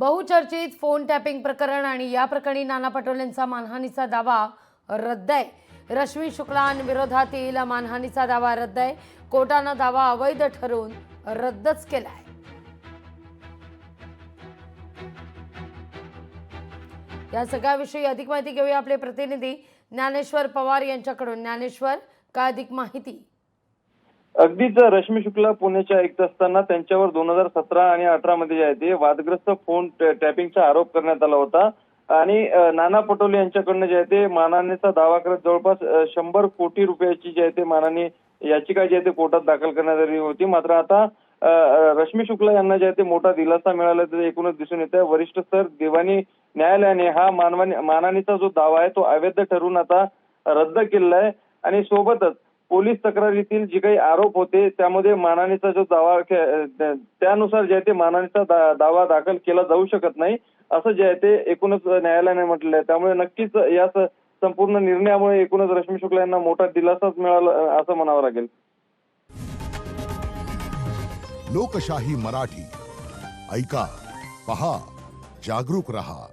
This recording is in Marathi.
बहुचर्चित फोन टॅपिंग प्रकरण आणि या प्रकरणी नाना पटोलेंचा मानहानीचा दावा रद्द आहे। रश्मी शुक्लांविरोधातील मानहानीचा दावा रद्द आहे। कोर्टानं दावा अवैध ठरवून रद्दच केला आहे। या सगळ्याविषयी अधिक माहिती घेऊया आपले प्रतिनिधी ज्ञानेश्वर पवार यांच्याकडून। ज्ञानेश्वर, काय अधिक माहिती? अगदीच रश्मी शुक्ला पुण्याच्या आयुक्त असताना त्यांच्यावर 2017 आणि 18 मध्ये जे आहे ते वादग्रस्त फोन टॅपिंगचा आरोप करण्यात आला होता आणि नाना पटोले यांच्याकडनं जे आहे ते मानहानीचा दावा करत जवळपास 100 कोटी रुपयाची जी आहे ते मानहानी याचिका जी आहे ते कोर्टात दाखल करण्यात आली होती। मात्र आता रश्मी शुक्ला यांना जे आहे ते मोठा दिलासा मिळाला एकूणच दिसून येत आहे। वरिष्ठ स्तर दिवाणी न्यायालयाने हा मानहानीचा जो दावा आहे तो अवैध ठरवून आता रद्द केलेला आहे आणि सोबतच पोलीस तक्रारीतील जे काही आरोप होते त्यामध्ये मानहानीचा जो दावा त्यानुसार जे आहे ते मानहानीचा दावा दाखल केला जाऊ शकत नाही असं जे आहे ते एकूणच न्यायालयाने म्हटलेलं आहे। त्यामुळे नक्कीच या संपूर्ण निर्णयामुळे एकूणच रश्मी शुक्ला यांना मोठा दिलासाच मिळाला असं म्हणावं लागेल। लोकशाही मराठी ऐका, पहा, जागरूक रहा।